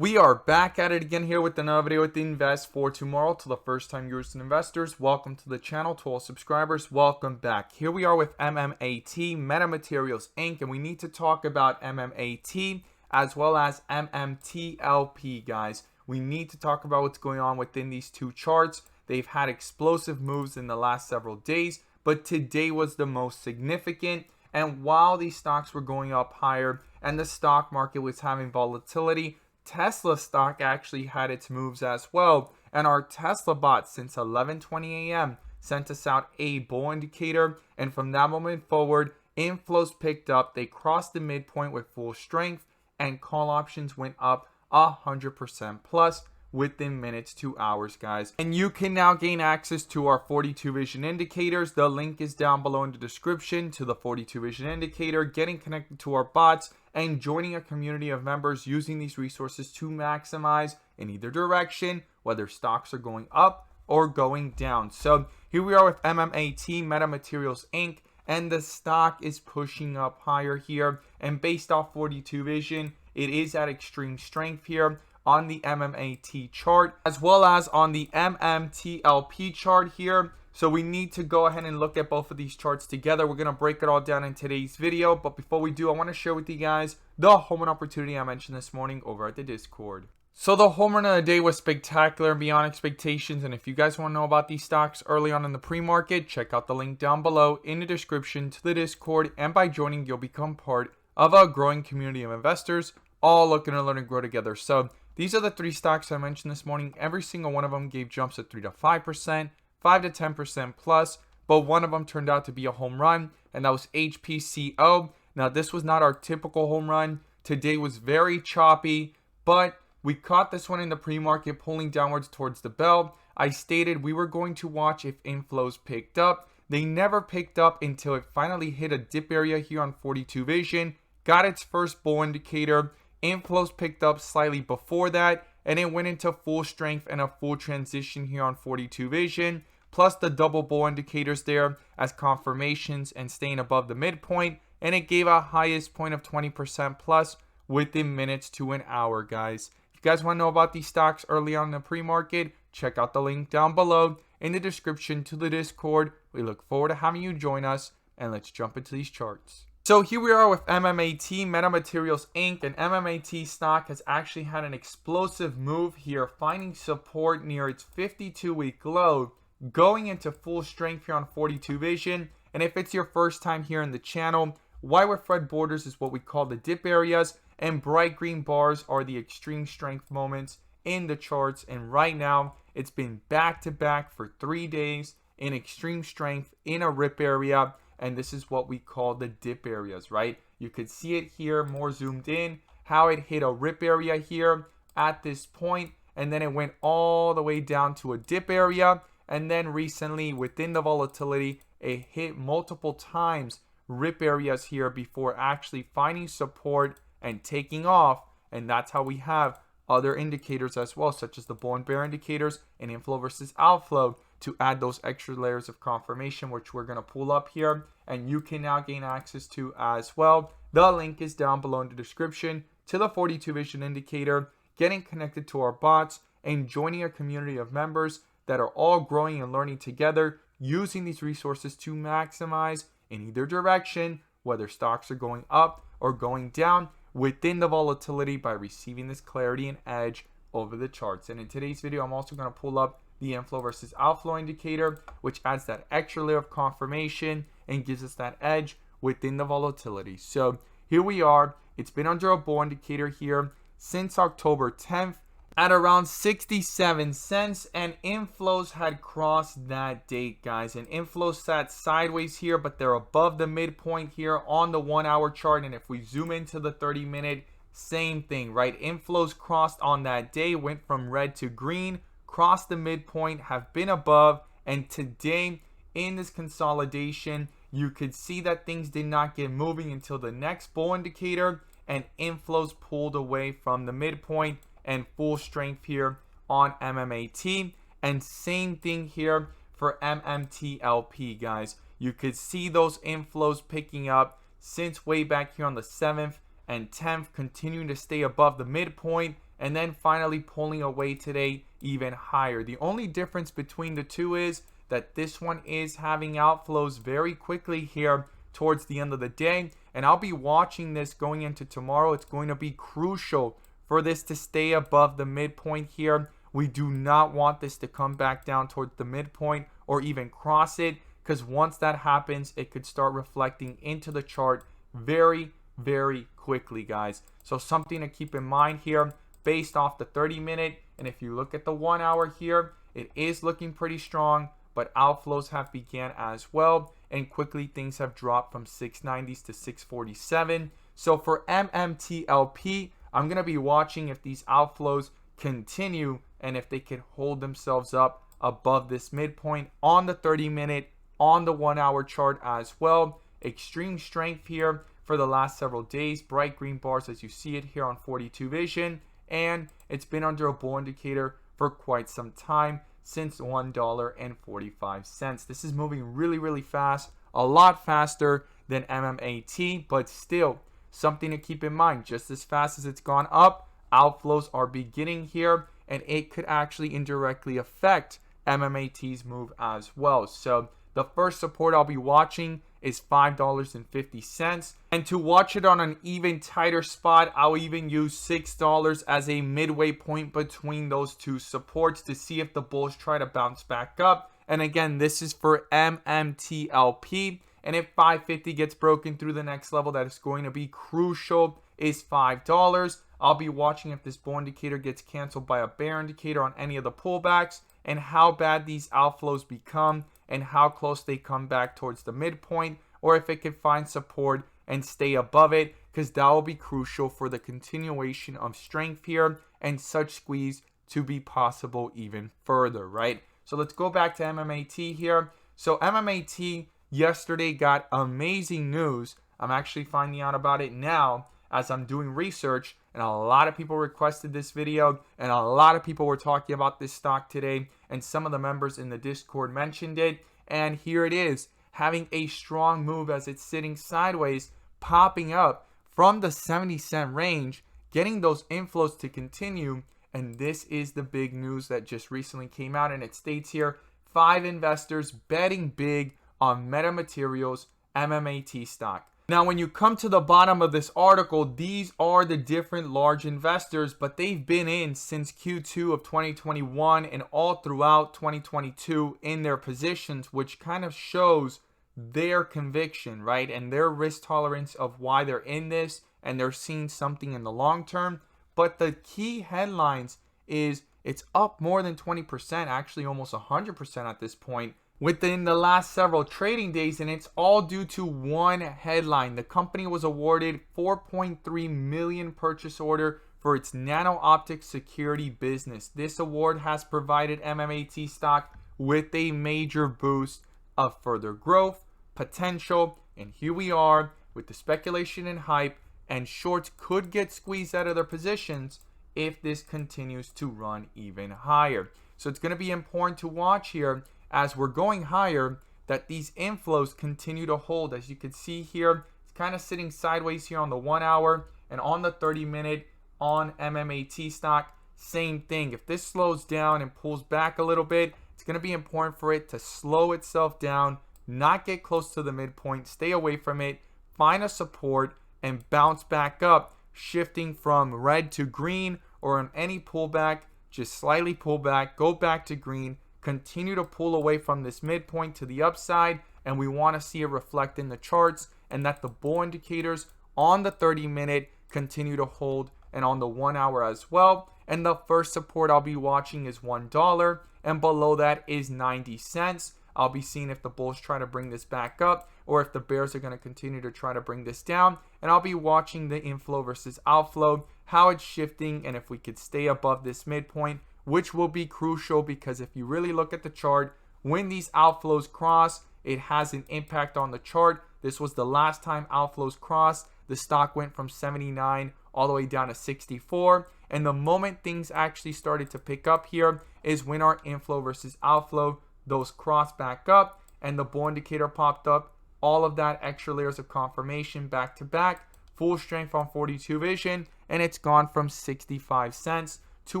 We are back at it again here with another video with the Invest for Tomorrow. To the first time viewers and investors, welcome to the channel. To all subscribers, welcome back. Here we are with MMAT Metamaterials Inc. and we need to talk about MMAT as well as MMTLP, guys. We need to talk about what's going on within these two charts. They've had explosive moves in the last several days, but today was the most significant. And while these stocks were going up higher and the stock market was having volatility, Tesla stock actually had its moves as well, and our Tesla bot since 11:20 a.m. sent us out a bull indicator, and from that moment forward, inflows picked up. They crossed the midpoint with full strength, and call options went up 100% plus within minutes to hours, guys. And you can now gain access to our 42 vision indicators. The link is down below in the description to the 42 vision indicator, getting connected to our bots and joining a community of members using these resources to maximize in either direction, whether stocks are going up or going down. So here we are with MMAT Metamaterials Inc. and the stock is pushing up higher here, and based off 42 vision, it is at extreme strength here on the MMAT chart as well as on the MMTLP chart here. So we need to go ahead and look at both of these charts together. We're going to break it all down in today's video, but before we do, I want to share with you guys the home run opportunity I mentioned this morning over at the Discord. So the home run of the day was spectacular and beyond expectations, and if you guys want to know about these stocks early on in the pre-market, check out the link down below in the description to the Discord, and by joining you'll become part of a growing community of investors all looking to learn and grow together. So these are the three stocks I mentioned this morning. Every single one of them gave jumps of 3 to 5%, 5 to 10% plus, but one of them turned out to be a home run, and that was HPCO. Now, this was not our typical home run. Today was very choppy, but we caught this one in the pre-market pulling downwards towards the bell. I stated we were going to watch if inflows picked up. They never picked up until it finally hit a dip area here on 42 vision, got its first bull indicator. Inflows picked up slightly before that, and it went into full strength and a full transition here on 42 vision, plus the double bull indicators there as confirmations and staying above the midpoint, and it gave a highest point of 20% plus within minutes to an hour, guys. If you guys want to know about these stocks early on in the pre-market, check out the link down below in the description to the Discord. We look forward to having you join us, and let's jump into these charts. So here we are with MMAT Metamaterials Inc. and MMAT stock has actually had an explosive move here, finding support near its 52-week low, going into full strength here on 42 vision. And if it's your first time here in the channel, white with red borders is what we call the dip areas, and bright green bars are the extreme strength moments in the charts. And right now, it's been back to back for 3 days in extreme strength in a rip area. And this is what we call the dip areas, right? You could see it here more zoomed in, how it hit a rip area here at this point, and then it went all the way down to a dip area. And then recently within the volatility, it hit multiple times rip areas here before actually finding support and taking off. And that's how we have other indicators as well, such as the bull and bear indicators and inflow versus outflow, to add those extra layers of confirmation, which we're going to pull up here and you can now gain access to as well. The link is down below in the description to the 42 vision indicator, getting connected to our bots and joining a community of members that are all growing and learning together, using these resources to maximize in either direction, whether stocks are going up or going down within the volatility, by receiving this clarity and edge over the charts. And in today's video, I'm also going to pull up the inflow versus outflow indicator, which adds that extra layer of confirmation and gives us that edge within the volatility. So here we are. It's been under a bull indicator here since October 10th at around 67 cents, and inflows had crossed that date, guys. And inflows sat sideways here, but they're above the midpoint here on the 1 hour chart. And if we zoom into the 30-minute, same thing, right? Inflows crossed on that day, went from red to green, crossed the midpoint, have been above, and today in this consolidation, you could see that things did not get moving until the next bull indicator, and inflows pulled away from the midpoint and full strength here on MMAT. And same thing here for MMTLP, guys. You could see those inflows picking up since way back here on the 7th and 10th, continuing to stay above the midpoint and then finally pulling away today even higher. The only difference between the two is that this one is having outflows very quickly here towards the end of the day, and I'll be watching this going into tomorrow. It's going to be crucial for this to stay above the midpoint here. We do not want this to come back down towards the midpoint or even cross it, because once that happens, it could start reflecting into the chart very, very quickly, guys. So something to keep in mind here based off the 30-minute. And if you look at the 1 hour here, it is looking pretty strong, but outflows have began as well, and quickly things have dropped from 690s to 647. So for MMTLP, I'm going to be watching if these outflows continue and if they can hold themselves up above this midpoint on the 30-minute, on the 1 hour chart as well. Extreme strength here for the last several days. Bright green bars as you see it here on 42 vision, and it's been under a bull indicator for quite some time, since $1.45. This is moving really, really fast, a lot faster than MMAT, but still something to keep in mind. Just as fast as it's gone up, outflows are beginning here, and it could actually indirectly affect MMAT's move as well. So the first support I'll be watching is $5.50, and to watch it on an even tighter spot, I'll even use $6 as a midway point between those two supports to see if the bulls try to bounce back up. And again, this is for MMTLP, and if 550 gets broken through the next level, that is going to be crucial, is $5. I'll be watching if this bull indicator gets canceled by a bear indicator on any of the pullbacks, and how bad these outflows become, and how close they come back towards the midpoint, or if it can find support and stay above it, because that will be crucial for the continuation of strength here and such squeeze to be possible even further, right? So let's go back to MMAT here. So MMAT yesterday got amazing news. I'm actually finding out about it now as I'm doing research, and a lot of people requested this video, and a lot of people were talking about this stock today, and some of the members in the Discord mentioned it, and here it is, having a strong move as it's sitting sideways, popping up from the 70-cent range, getting those inflows to continue. And this is the big news that just recently came out, and it states here, 5 investors betting big on MetaMaterials MMAT stock. Now, when you come to the bottom of this article, these are the different large investors, but they've been in since Q2 of 2021 and all throughout 2022 in their positions, which kind of shows their conviction, right? And their risk tolerance of why they're in this, and they're seeing something in the long term. But the key headlines is it's up more than 20%, actually almost 100% at this point, within the last several trading days, and it's all due to one headline. The company was awarded $4.3 million purchase order for its nano-optic security business. This award has provided MMAT stock with a major boost of further growth potential, and here we are with the speculation and hype, and shorts could get squeezed out of their positions if this continues to run even higher. So it's going to be important to watch here as we're going higher, that these inflows continue to hold. As you can see here, it's kind of sitting sideways here on the 1 hour, and on the 30-minute on MMAT stock, same thing. If this slows down and pulls back a little bit, it's going to be important for it to slow itself down, not get close to the midpoint, stay away from it, find a support, and bounce back up, shifting from red to green, or on any pullback, just slightly pull back, go back to green, continue to pull away from this midpoint to the upside, and we want to see it reflect in the charts, and that the bull indicators on the 30-minute continue to hold, and on the 1 hour as well. And the first support I'll be watching is $1, and below that is 90 cents. I'll be seeing if the bulls try to bring this back up, or if the bears are going to continue to try to bring this down. And I'll be watching the inflow versus outflow, how it's shifting, and if we could stay above this midpoint, which will be crucial, because if you really look at the chart, when these outflows cross, it has an impact on the chart. This was the last time outflows crossed. The stock went from 79 all the way down to 64. And the moment things actually started to pick up here is when our inflow versus outflow, those cross back up, and the bull indicator popped up. All of that extra layers of confirmation back to back, full strength on 42 vision, and it's gone from 65 cents to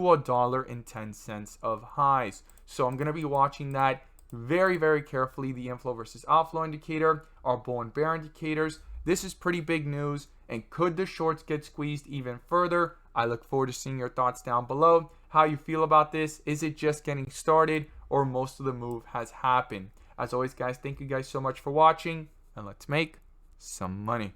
$1.10 of highs. So I'm going to be watching that very carefully. The inflow versus outflow indicator, our bull and bear indicators. This is pretty big news, and could the shorts get squeezed even further? I look forward to seeing your thoughts down below. How you feel about this? Is it just getting started, or most of the move has happened? As always, guys, thank you guys so much for watching, and let's make some money.